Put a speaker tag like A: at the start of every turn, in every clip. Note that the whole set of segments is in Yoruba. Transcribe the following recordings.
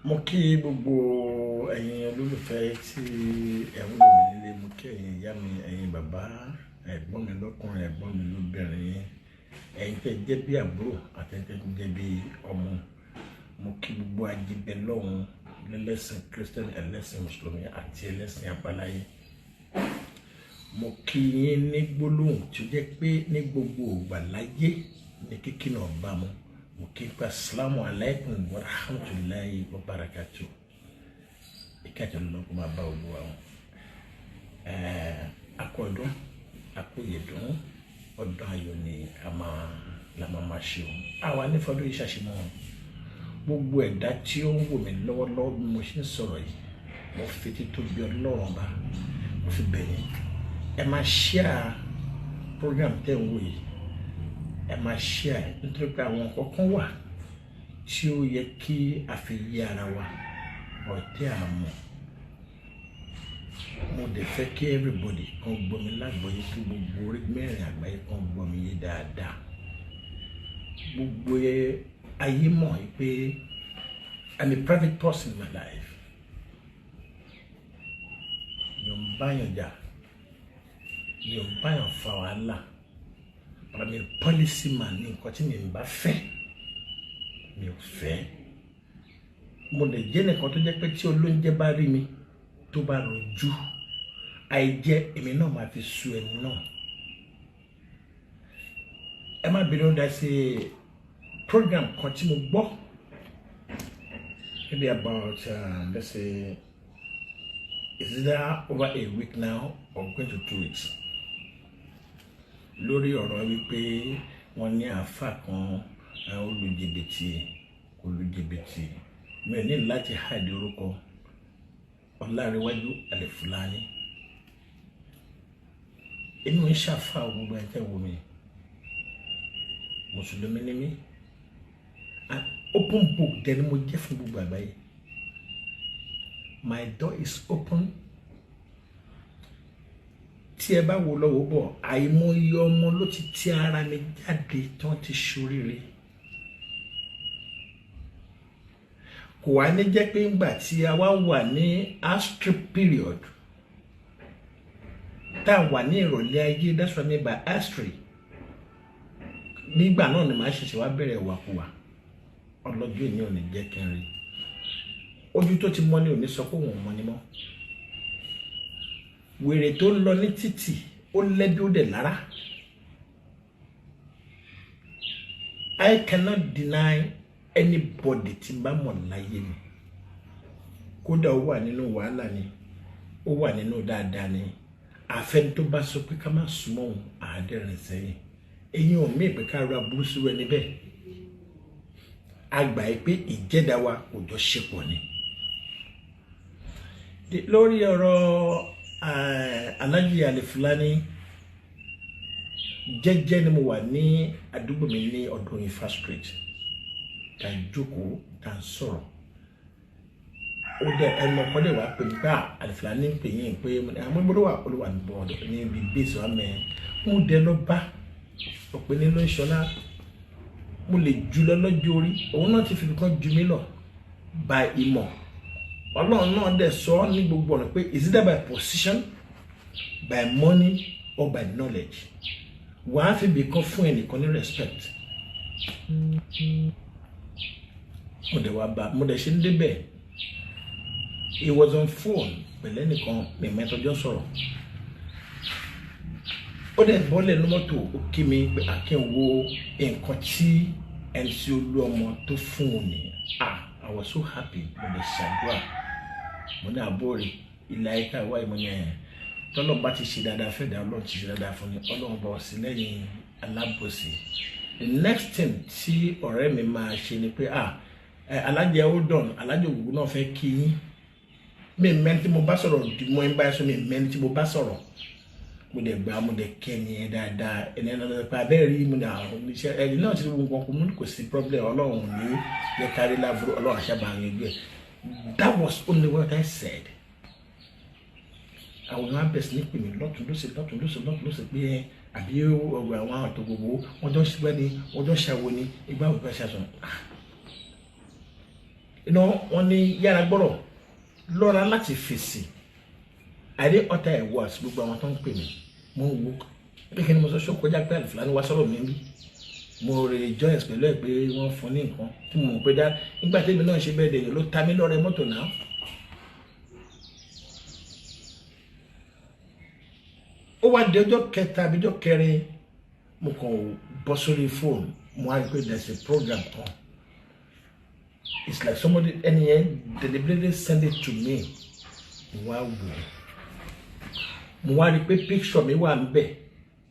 A: Mo kí gbogbo ẹ̀yin olólùfẹ́ tí ẹ̀ ń wò mí nílé, mo kí ẹ̀yin ìyá mi, ẹ̀yin bàbá, ẹ̀gbọ́n mi lọ́kùnrin, ẹ̀gbọ́n mi lóbìnrin, ẹ̀yin tẹ́ jẹ́ bí àbúrò àti ẹ̀yin tẹ́ jẹ́ bí ọmọ. Mo kí gbogbo ajíbẹ lọ́hùn lẹ́lẹ́sìn Christian, ẹlẹ́sìn Mùsùlùmí àti ẹlẹ́sìn àbáláyé. Mo kí yín ní gbólóhùn tí ó jẹ́ pé ní gbogbo ìgbà láyé ní kíkí náà bá mu. Mo kí pa assalamu alaikum wa rahmatullahi wa barakatuh. Ìkàtà lọ́kùn máa bá olúwa wọn. Akọ̀dún, akóyèdún, ọdún ayọ̀ ni la máa ṣe o. Àwa ní fọdún yìí ṣàṣìmọ́ wọn. Gbogbo ẹ̀dá tí ó ń wò mí lọ́wọ́lọ́wọ́ bí mo ṣe ń sọ̀rọ̀ yìí, mo fi títóbi Ọlọ́run bá, mo fi bẹ̀ yín. Ẹ máa share program tẹ́ ń wò yìí. Ẹ máa share nítorí pé àwọn kọ̀ọ̀kan wà tí ó yẹ kí a fi yí ara wa ọ̀tẹ̀ àmọ́. Mo dẹ̀ fẹ́ kí everybody kan gbọ́ mi lágbọ́yé, kí gbogbo orí mẹ́rin àgbáyé kan gbọ́ mi yé dáadáa. Gbogbo ayé mọ̀ pé I'm a private person in my life. Mi ò ń báyàn jà, mi ò ń báyàn fa wàhálà. But I'm a policy man ní nǹkan tí mi ń bá fẹ́, mi ò fẹ́. Mo lè jẹ́ nìkan tó jẹ́ pé tí olóúnjẹ bá rí mi tó bá rojú, àìjẹ́ èmi náà máa fi sú ẹni náà. Ẹ má bínú dá sí program kan tí mo gbọ́, maybe about let's say is there over a week now or going to 2 weeks. Lórí ọ̀rọ̀ wípé wọ́n ní àfà kan olùjìbìtì mi ò ní láti hide orúkọ Ọlárewájú Alifulani. Èmi ń ṣàfà gbogbo ẹ̀ tẹ́ wò mí, Mùsùlùmí ni mí, an open book dẹni mo jẹ́ fún gbogbo àgbáyé. My door is open. Tí ẹ bá wò lọ́wọ́ bọ̀, àìmọye ọmọ ló ti ara mi jáde tí wọ́n ti ṣoríire. Kò wá ní jẹ́ pé ńgbà tí a wá wà ní astrip period, tá a wà ní ìrọ̀lẹ́ ayé, that's what I mean by astrip. Nígbà náà ni màá ṣẹ̀ṣẹ̀ wá bẹ̀rẹ̀ wàkúwà. Ọlọ́jọ́ ìní ò ní jẹ́ kí n rí. Ojú tó ti mọ́ ni ò ní sọ pé òun mọ́ ni mọ́. Wèrè tó ń lọ ní títì ó lẹ́bí ó dẹ̀ lára. I cannot deny anybody tí bá mọ̀ láyé mi. Kódà ó wà nínú wàhálà ni, ó wà nínú dáadáa ni. Àfẹ́ni tó bá sọ pé ká má súnmọ́ òun àádẹ́rìn sẹ́yìn. Eyín ò mí pé ká ra burú sí ẹni bẹ́ẹ̀. A gbà pé ìjẹ́dá wa kò jọ ṣepọ̀ ni. Lórí ọ̀rọ̀ Alhaji Alifulani, jẹ́jẹ́ ni mo wà ní àdúgbò mi ní ọdún Ifá Street. Ta jókòó, ta sọ̀rọ̀. Ó dẹ̀ ẹnu ọkọ dẹ̀ wá pè mí pé Alifulani ń pè yín pé àwọn ìgbọ́dọ̀ wà olúwa ní bọ́ọ̀dọ̀ ní ibi bíìsì wa mẹ́. Mo dẹ̀ lọ bá ọ̀pẹ nínú ìṣọ́lá. Mo lè jù lọ lọ́jọ́ orí. Òun náà ti fi kan jù mí lọ by ìmọ̀. Ọlọ́run náà dẹ̀ sọ ní gbogbo ọ̀nà pé is it by position, by money or by knowledge. Wàá fi bìkan fún ẹnìkan ní respect. Mo dẹ̀ wá bá, mo dẹ̀ ṣe ń débẹ̀. He was on phone pẹ̀lú ẹnìkan mi mẹ́tọ́jọ́ sọ̀rọ̀. Ó dẹ̀ bọ́lẹ̀ ní mọ́tò ó kí mi pé àkínwó nǹkan tí ẹni tí ó lú ọmọ tó fún un ní. I was so happy. Mo dẹ̀ ṣàdúrà. Mo ní àbórí ilẹ̀ ayíká ìwá ìmọ̀ yẹn. Tọ́lọ́ bá ti ṣe dáadáa fẹ́ dá Ọlọ́run ti ṣe dáadáa fún ni. Ọlọ́run bá ọ̀sìn lẹ́yìn alábòsí. The next thing tí ọ̀rẹ́ mi máa ṣe ni pé Alhaji Odon, Alhaji Ògùn náà fẹ́ kí yín. Mi mẹ́ni tí mo bá sọ̀rọ̀ di mọ́ ẹ̀ bá sọ mi mẹ́ni tí mo bá sọ̀rọ̀. Mo dẹ̀ gbà, mo dẹ̀ kẹ́ni ẹ̀ dáadáa. Ẹni náà pé abẹ́rẹ́ rí mo ní àwọn oníṣẹ́ ẹni náà ti wọ́n kọ́ mo ní kò sí problem. Ọlọ́run ní yẹ kárí láburú, Ọlọ́run àṣàbà yẹn gbé. That was only what I said. Àwọn ọmọ abẹ́sí ní pè mí lọ́tún lọ́sẹ̀ pé àbí ọ̀rọ̀ àwọn àtọ̀ gbogbo wọ́n jọ ń ṣe wẹ́ni, wọ́n jọ ń ṣàwọ̀ ni, ìgbà òbí bá ṣàṣọ. wọ́n ní yára gbọ́rọ̀ lọ́ra láti fèsì àdé ọ̀tá ẹ̀ wọ́ọ̀sì gbogbo àwọn tó ń pè mí mo ń wo pé kí ni mo sọ ṣó kọjá pé Alifulany wá sọ̀rọ̀ mi bí mo rejoice pẹ̀lú ẹ̀ pé wọ́n fún ní nǹkan tí mo mọ̀ pé dá nígbà tí èmi náà ṣe bẹ́ẹ̀ dèyàn ló ta mí lọ́rẹ mọ́tò náà. ó wá di ọjọ́ kẹta àbí ọjọ́ kẹrin mo kàn bọ́ sórí fóònù mo wá rí pé there's a program kan it's like somebody ẹni yẹn deliberately send it to me mo wá wò mo wá rí pé picture mi wà ń bẹ̀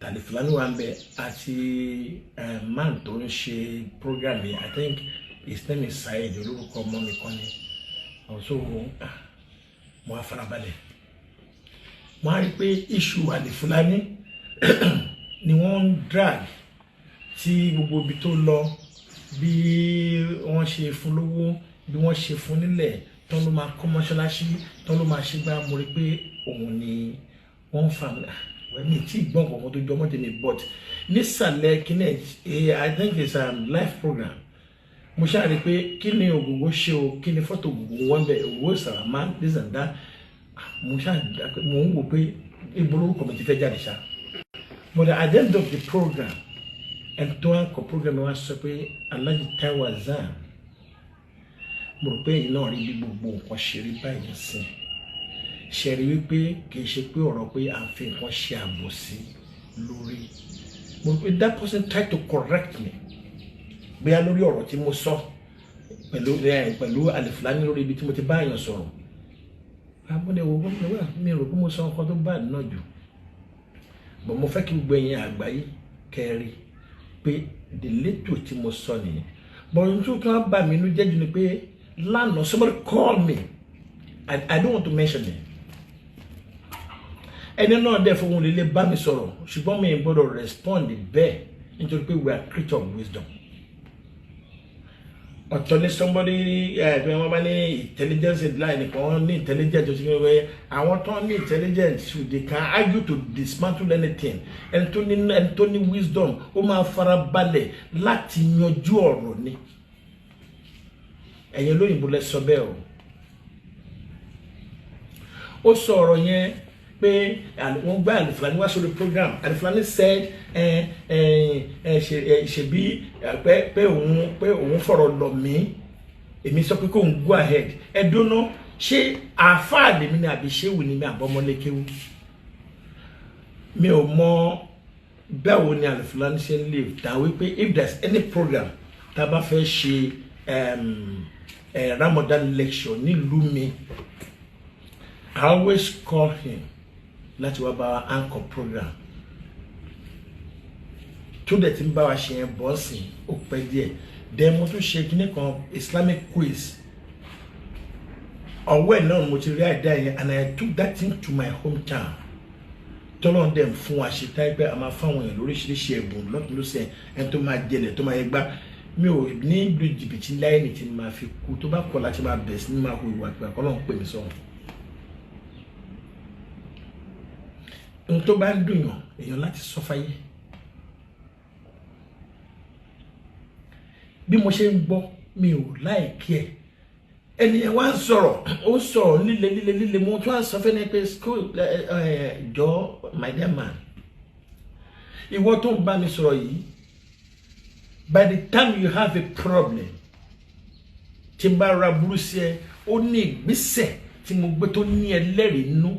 A: Alifulany wà ń bẹ̀ àti man tó ń ṣe program yìí I think his name is Saheed olórúkọ ọmọ mi kan ni also mo wá farabalẹ̀ mo wá rí pé issue Alifulany ni wọ́n ń drag tí gbogbo ibi tó lọ bí wọ́n ṣe fún lówó bí wọ́n ṣe fún nílẹ̀ tán ló máa kọ́ mọ́ṣáláṣí tán ló máa ṣe gbá mo rí pé òun ni wọ́n fà mí tí ìgbọ́n kankan tó jọmọ́ tèmi but nísàlẹ̀ kíní I think it's a live program mo ṣáà rí pé kí ni Ògògó ṣe o kí ni fọ́tò Ògògó wọn bẹ Ògògó Sàràmà this and that mo ṣáà mo ń wò pé ìgbólórúkọ mi ti fẹ́ jáde ṣá but at the end of the program ẹni tó wá kọ program wa sọ pé Alhaji Taiwo Hassan mo rò pé iná rí bí gbogbo nǹkan ṣe rí báyìí sí ṣe rí wípé kì í ṣe pé ọ̀rọ̀ pé à ń fi nǹkan ṣe àbòsí lórí mo rò pé that person tried to correct me bóyá lórí ọ̀rọ̀ tí mo sọ pẹ̀lú Alifulany lórí ibi tí mo ti bá èèyàn sọ̀rọ̀ àbúdé wo gbọ́dọ̀ wà mi rò pé mo sọ nǹkan tó bá náà jù bọ̀ mo fẹ́ kí gbogbo ẹ̀yin àgbáyé kẹrí pé délẹ́tò tí mo sọ nìyẹn bọ̀ ohun tó kàn bá mi inú jẹ́ jù ni pé lánàá somebody call me I don't want to mention it ẹni náà dẹ̀ fún òun lè bá mi sọ̀rọ̀ ṣùgbọ́n mi gbọ́dọ̀ respond bẹ́ẹ̀ nítorí pé we are creature of wisdom ọ̀tọ̀ ní somebody ẹ̀ẹ́dùn wọ́n bá ní intelligence line nìkan ní intelligence tó ti gbé wẹ́ àwọn tó ní intelligence they can argue to dismantle anything ẹni tó ní wisdom ó máa fara balẹ̀ láti yanjú ọ̀rọ̀ ni ẹ̀yin lóyìnbó lẹ sọ bẹ́ẹ̀ ó sọ ọ̀rọ̀ yẹn pé wọ́n gbá Alifulany wá sórí program Alifulany said ṣebí pé òun fọ̀rọ̀ lọ mí èmi sọ pé kó ń go ahead ẹ dúnú ṣé àáfàá lèmi ni àbí ṣé wù ní mi àbọ̀mọ́lékéwú mi ò mọ báwo ni Alifulany ṣe ń live dá wípé if there's any program tá a bá fẹ́ ṣe Ramadan lecture nílùú mi I always call him láti wá bá wa anchor program tó dẹ̀ ti ń bá wa ṣe yẹn bọ́ọ̀sì ó pẹ́ díẹ̀ then mo tún ṣe kíní kan Islamic quiz ọ̀wọ́ ẹ̀ náà mo ti rí àìdá yẹn and I took that thing to my hometown tọ́lọ́n dẹ̀ fún wa ṣe táyé pé a máa fáwọn èèyàn lóríṣiríṣi ẹ̀bùn lọ́tún lọ́sẹ̀ ẹni tó máa jẹlẹ̀ tó máa yẹ gbá mi ò ní lu jìbìtì láyé ní ti máa fi kú tó bá kọ̀ láti máa bẹ̀ sí ní máa hu ìwà àgbà kọ́ lọ́n pè mí sọ̀rọ̀ ohun tó bá ń dùn yàn èèyàn láti sọ fáyé bí mo ṣe ń gbọ́ mi ò láìkí ẹ̀ ẹni ẹ̀ wá ń sọ̀rọ̀ ó sọ̀rọ̀ líle mo tún á sọ fẹ́ ní pé school jọ my dear man ìwọ tó ń bá mi sọ̀rọ̀ yìí by the time you have a problem tí n bá ra burú sí ẹ ó ní ìgbésẹ̀ tí mo gbé tó ní ẹlẹ́rìí nú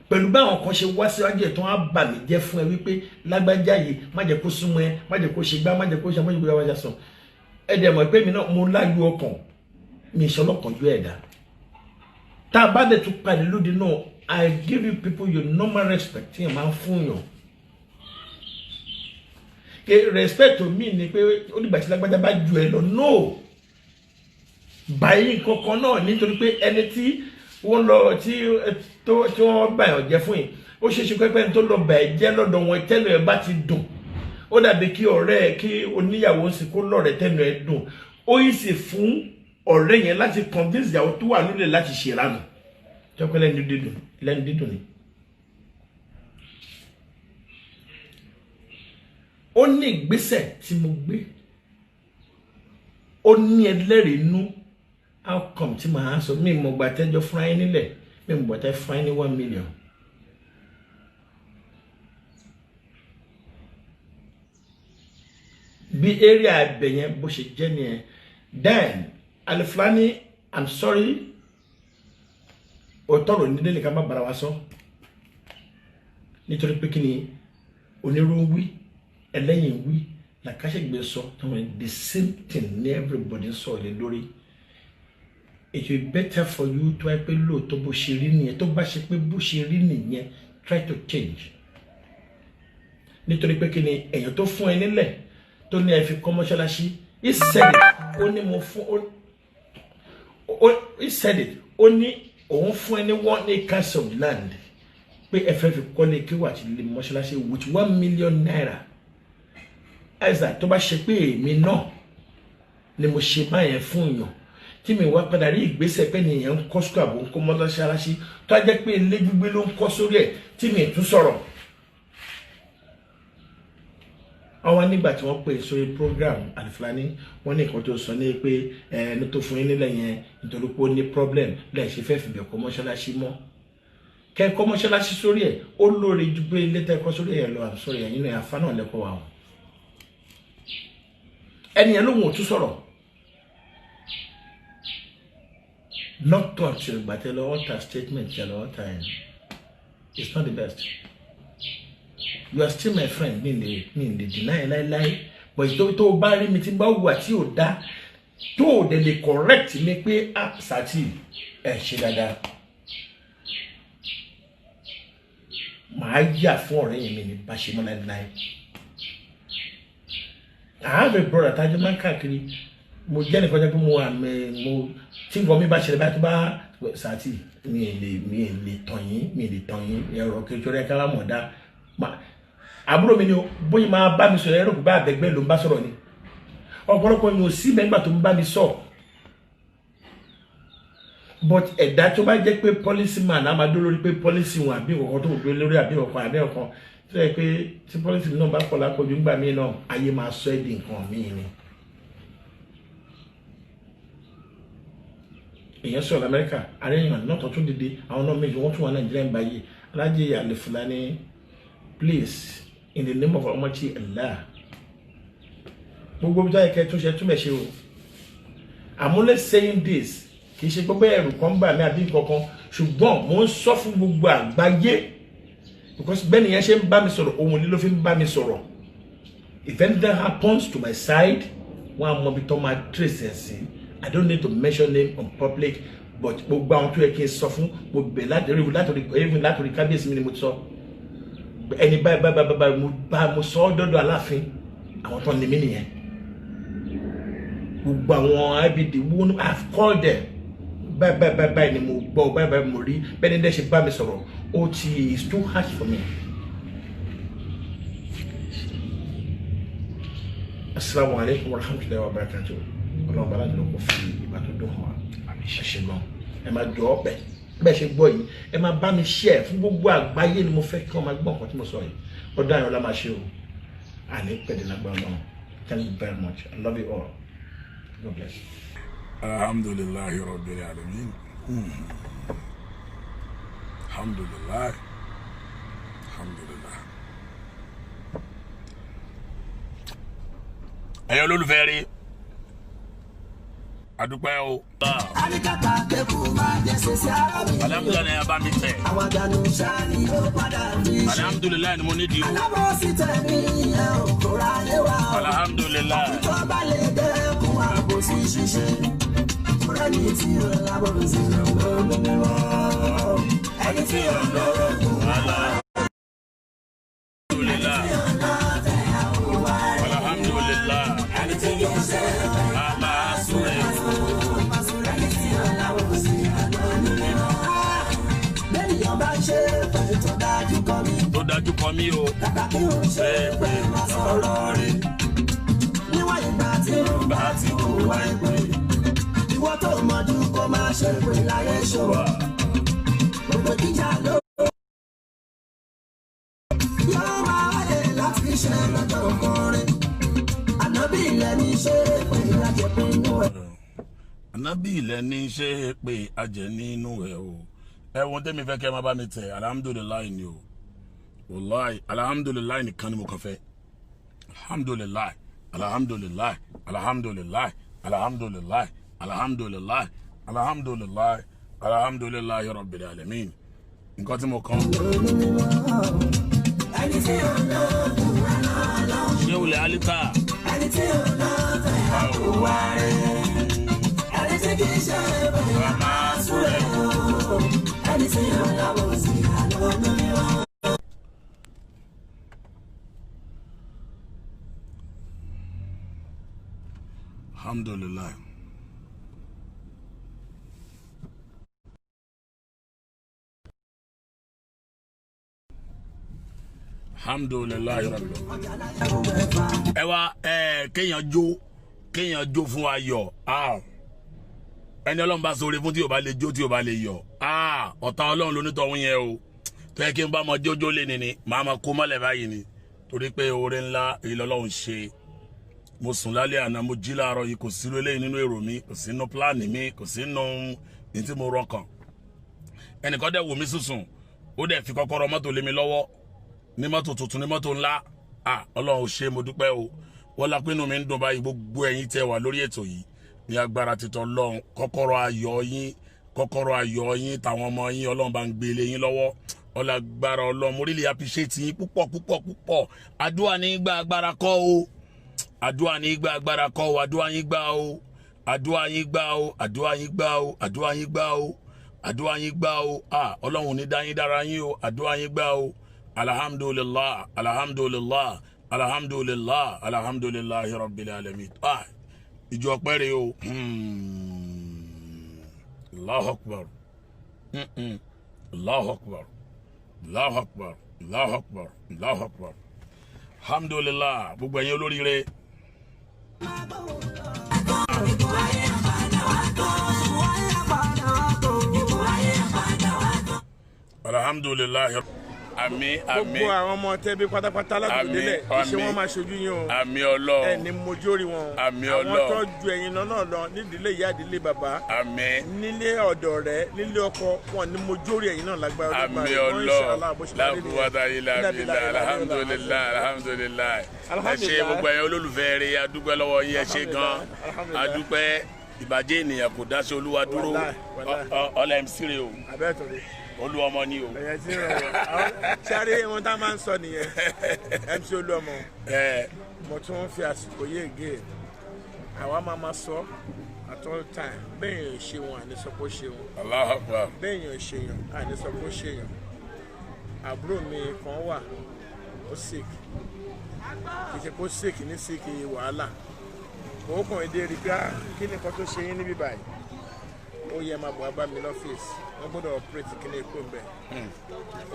A: pẹ̀lú báwọn kan ṣe wá síwájú ẹ̀ tó wá bà mí jẹ́ fún ẹ wípé lágbájá yìí má jẹ́ kó súnmọ́ ẹ má jẹ́ kó ṣe gbá má jẹ́ kó ṣe má jẹ́ kó yáwájá sàn ẹ dẹ̀ mọ̀ pé mi náà mo láyọ̀ ọkàn mi ìṣọlọ́kànjú ẹ̀dá tá a bá dẹ̀ tún pàdé lóde náà I give you people your normal respect tí yẹn máa ń fún yàn respect to me ni pé ó dìgbà tí lágbájá bá ju ẹ lọ no báyìí kankan náà nítorí pé ẹni tí wọ́n lọ tí wọ́n bá ẹ̀ jẹ́ fún yìí ó ṣe ṣe pẹ́pẹ́ tó lọ bá ẹ̀ jẹ́ lọ́dọ̀ wọn tẹ́nu ẹ̀ bá ti dùn ó dàbí kí ọ̀rẹ́ ẹ̀ kí oníyàwó sì kó lọ́rẹ̀ tẹ́nu ẹ̀ dùn ó yìí sì fún ọ̀rẹ́ yẹn láti convince ìyàwó tó wà nílẹ̀ láti ṣèrànù jọ́pẹ́ lẹ́nu dídùn ni. ó ní ìgbésẹ̀ tí mo gbé ó ní ẹlẹ́rìí nú how come tí màá sọ mi mo gbà tẹ́jọ́ fún ayé nílẹ̀ mi mo gbà tẹ́ fún ayé ní 1 million. Bí area ibẹ̀ yẹn bó ṣe jẹ́ nìyẹn. Then Alifulany, I'm sorry, òtọ́rọ̀ nílé nìkan má bara wa sọ nítorí pé kí ni onírú wí ẹlẹ́yìn wí làkàṣègbè sọ the same thing ní everybody sọ lé lórí. It will be better for you to ẹ pé lóòótọ́ bó ṣe rí nìyẹn tó bá ṣe pé bó ṣe rí nìyẹn try to change. Nítorí pé kí ni èèyàn tó fún ẹ nílẹ̀ tó ní ẹ fi kọ́ mọ́ṣáláṣí he said it ó ní mo fún he said it ó ní òun fún ẹ ní 1 acre of land pé ẹ fẹ́ fi kọ́lé kéwà àti ilé mọ́ṣáláṣí with 1 million naira. Ẹ̀sà tó bá ṣe pé èmi náà ni mo ṣe báyẹn fún yàn tí mi wá padà rí ìgbésẹ̀ pé nìyẹn ń kọ́ sùkú àbò ń kọ́ mọ́ṣáláṣí tó á jẹ́ pé ilé gbígbé ló ń kọ́ sórí ẹ̀ tí mi tún sọ̀rọ̀. Àwọn nígbà tí wọ́n pè sórí program Alifulany wọ́n ní nǹkan tó sọ ní pé ẹni tó fún yín nílẹ̀ yẹn nítorí pé ó ní problem lẹ́yìn ṣe fẹ́ fìbẹ̀ kọ́ mọ́ṣáláṣí mọ́. Kẹ́kọ́ mọ́ṣáláṣí sórí ẹ̀ ó lóore ju pé ilé tẹ́kọ́ sórí ẹ̀ lọ àsọ̀rọ̀ ẹ̀yìn náà àfa náà lẹ́kọ̀ọ́ wa. Ẹnìyẹn lóhun ò tún sọ̀rọ̀. Not to actually, but tell all that statement, tell all time. It's not the best. You are still my friend, mean the deny lie. But it's to bury me about what you da. To they correct me pé sati ṣe dáadáa. Màá yà fún ọ̀rẹ́ mi ní bá ṣe mọ́ láíláí. I have a brother tájọ́ máa ń káàkiri. Mo jẹ́ nìkan jẹ́ pé mo tí nǹkan mi bá ṣẹlẹ̀ bá tó bá sàtì mi lè tàn yín ẹ̀rọ kékeré ẹ̀ka lámọ̀ dá àbúrò mi ni bóyá máa bá mi sọ̀rọ̀ ẹ̀rọ kò bá àbẹ̀gbẹ́ ló ń bá sọ̀rọ̀ ni ọ̀pọ̀lọpọ̀ mi ò sí mẹ́gbà tó ń bá mi sọ̀ but ẹ̀dá tó bá jẹ́ pé policy man á máa dó lórí pé policy wọn àbí nǹkan tó gbé lórí àbí nǹkan tó yẹ pé tí policy náà bá kọ̀ lápọ̀jù ńgbà míì náà ayé máa sọ ẹ́ di nǹkan míì ni. Èyàn sọ̀rọ̀ Amẹ́ríkà àríyàn náà tó tún dìde àwọn náà méjì wọ́n tún wà Nàìjíríà ń báyìí Alhaji Alifulany please in the name of Almighty Allah gbogbo bí táyà kẹ́ tún ṣe túnbẹ̀ ṣe o I'm only saying this kì í ṣe gbogbo ẹ̀rù kan bà mí àbí kankan ṣùgbọ́n mo ń sọ fún gbogbo àgbáyé because bẹ́ẹ̀ nìyẹn ṣe ń bá mi sọ̀rọ̀ ohun lílo fi ń bá mi sọ̀rọ̀ if anything happens to my side wọ́n á mọ ibi tó máa trace ẹ̀ sí. I don't need to mention name on public, but gbogbo àwọn tó yẹ kí n sọ fún mo bẹ̀ látòrí kábíyèsí mi ni mo sọ ẹni báyìí mo sọ ọ́ dọ́dọ̀ Aláàfin àwọn tó ní mí nìyẹn gbogbo àwọn IBD wọ́n I've called them báyìí ni mo gbọ́ báyìí mo rí bẹ́ẹ̀ ni dẹ́ ṣe bá mi sọ̀rọ̀ ó ti is too harsh for me. Assalamu alaikum warahmatullahi wabarakatuh. Ọlọ́run bá láti lọ́kọ̀ fi ìgbà tó dùn wá ṣe gan ẹ máa jọ ọ́ bẹ́ẹ̀ ṣe gbọ́ yìí ẹ máa bá mi share fún gbogbo àgbáyé ni mo fẹ́ kí wọ́n máa gbọ́ nǹkan tí mo sọ yìí ọdún ayọ̀ la máa ṣe o àní pẹ̀lú lágbára Ọlọ́run. Thank you very much. I love you all. God bless.
B: Alhamdulillahi Rabbil Alamin. Alhamdulillah. Alhamdulillah. Ẹ̀yin olólùfẹ́ rí adúpẹ́ o. Alhamdulilayi ni a bá mi tẹ̀. Alhamdulilayi ni mo ní di o. Alhamdulilayi. Tó dájú kọ mí o. Bẹ́ẹ̀ sọ̀rọ̀ rẹ̀. Níwọ̀n ìgbà tí mo bá ti hùwà ìpè. Ìwọ tó mọ̀jú kó máa ṣe pé láyé ṣòwò. Gbogbo ìjà ló. Yóò máa wáyé láti ṣe lọ́jọ́ ọkùnrin. Ànábì ilẹ̀ ní ṣe pé lájẹ̀ pinnu ẹ̀.
C: ànábì ilẹ̀ ní ṣe é pé ajẹ́ nínú ẹ̀ o ẹ̀wọ̀n tẹ́mi fẹ́ kẹ́ ẹ má bá mi tẹ̀ alhamdulilayi ni o wàláì alhamdulilayi nìkan ni mo kàn fẹ́ alhamdulilayi alhamdulilayi alhamdulilayi alhamdulilayi alhamdulilayi alhamdulilayi alhamdulilayi rabbil alamin nǹkan tí mo kàn. ṣé wùlẹ̀ alita. ẹni tí ò náà fẹ́ àkúwá rẹ̀ ẹni tí kì í ṣe bẹ́ẹ̀ máa súrẹ̀ o ẹni tí ò náwó sí àlọ́ lórí wọn. alhamdulilayi. alhamdulilayi rabbil ẹ wá kéèyàn jó fún ayọ̀ ẹni Ọlọ́run bá sọ̀rọ̀ fún tí o bá lè jó tí o bá lè yọ̀ ọ̀tá Ọlọ́run lónítọ̀hún yẹn o tó yẹ kí n bá mọ jójó lé ni màá ma kó mọ́lẹ̀ báyìí ni torí pé oore ńlá èyí lọ́lọ́run ṣe mo sùn lálẹ́ àná mo jí láàárọ̀ yìí kò sí lélẹ́yìn nínú èrò mi kò sí nínú pílánì mi kò sí nínú ní tí mo rọkàn ẹnìkan dẹ̀ wò mí sùsùn ó dẹ̀ fi kọ́kọ́rọ́ mọ́tò lé mi lọ́wọ́ ní mọ́tò tuntun ní mọ́tò ńlá Ọlọ́run ṣe mo dúpẹ́ o wọ́n la pinnu mi ń dùn báyìí gbogbo ẹ̀yin tẹ́ wà lórí ètò yìí ní agbára títọ́ Ọlọ́run kọ́kọ́rọ́ ayọ̀ yín tàwọn ọmọ yín Ọlọ́run bá ń gbé lé yín lọ́wọ́ ọlágbára Ọlọ́run mo really appreciate yín púpọ̀ àdúrà ní gba agbára kọ́ o àdúrà ní gba agbára kọ́ o àdúrà yín gbà o àdúrà yín gbà o àdúrà yín gbà o àdúrà yín gbà o àdúrà yín gbà o Ọlọ́run ní dá yín dára yín o àdúrà yín gbà o alhamdulillah alhamdulillah alhamdulillah alhamdulillah rabbil alamin ìjọ pẹ́rẹ́ o Allahu akbar Allahu akbar Allahu akbar Allahu akbar Allahu akbar alhamdulillah gbogbo ẹ̀yin olóríire. alhamdulillah àmín àmín
A: gbogbo àwọn ọmọ tẹbi pátápátá ládùúgbò iṣẹ́ wọn máa ṣojú yín o
C: àmín Ọlọ́run
A: ẹni mojórí wọn
C: àmín Ọlọ́run
A: àwọn tó ju ẹ̀yin lọ́nà lọ nídìílé ìyá ìdílé bàbá
C: àmín
A: nílé ọ̀dọ̀ rẹ̀ nílé ọkọ wọn ní mojórí ẹ̀yin náà lágbára
C: àmín Ọlọ́run lábúwádà ilà abilà alhamdulillah alhamdulillah ẹ ṣé gbogbo ẹ̀yin olólùfẹ́ rẹ̀ adúpẹ́ lọ́wọ́ yín ẹ ṣé gan adúpẹ́ ìbàjẹ́ ènìyàn kò dáṣe Olúwa dúró ọlá MC rẹ o Olúọmọ ni o.
A: ẹ̀yẹ tí rẹ̀ wọ̀ sáré wọn tá a máa ń sọ nìyẹn MC Olúọmọ mo tún fi àsìkò yé ègé àwa máa sọ at all time bẹ́ẹ̀ yẹn ṣe wọn àní sọ pé ó ṣe wọn.
C: Allahu Akbar.
A: bẹ́ẹ̀ yẹn ṣe yàn àní sọ pé ó ṣe yàn àbúrò mi kan wà ó sick kì í ṣe kó sick ní sick wàhálà òun kàn èdè rí pé kí ni nǹkan tó ṣe yín níbí báyìí ó yẹ máa bọ̀ wá bá mi lọ́fíìsì wọ́n gbọ́dọ̀ operate kí ni èkó ń bẹ̀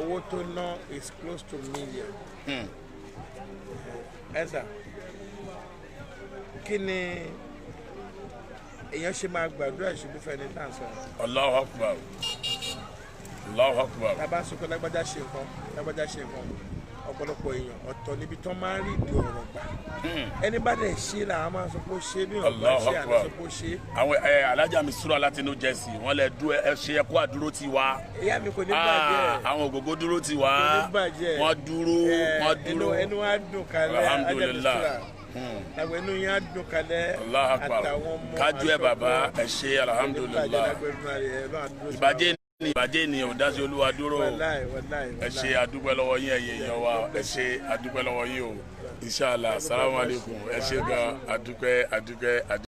A: owó tó ná is close to $1 million. ẹ̀sà kí ni èèyàn ṣe máa gbàdúrà ìṣubú fẹ́ni tá à ń sọ.
C: Allahu Akbar Allahu Akbar.
A: tá a bá sọ pé lágbájá ṣe nǹkan ọ̀pọ̀lọpọ̀ èèyàn ọ̀tọ̀ níbi tán máa ń rí ìdí ọ̀rọ̀ gbà ẹni bá dẹ̀ ṣe làwọn máa sọ pé ó ṣe bí wọn bá ṣe àná sọ pé ó ṣe.
C: àwọn alájà mi súra láti New Jersey wọn lè dúró ẹ ṣe ẹkọ àdúró ti wá.
A: ìyá mi kò ní bàjẹ́.
C: àwọn ògógó dúró ti wá.
A: kò ní bàjẹ́.
C: wọ́n dúró.
A: ẹnu wa dùn kalẹ̀
C: alhamdulillah.
A: àwọn ẹnu yẹn á dùn kalẹ̀ àtàwọn ọmọ
C: kájú ẹ bàbá ẹ ṣe alhamdulillah. ìbàjẹ́ ènìyàn ò dáṣe Olúwa dúró ẹ ṣe àdúpẹ́ lọ́wọ́ yín ẹ̀yẹ èèyàn wa ẹ ṣe àdúpẹ́ lọ́wọ́ yín o inshallah assalamu alaikum ẹ ṣe gan àdúpẹ́.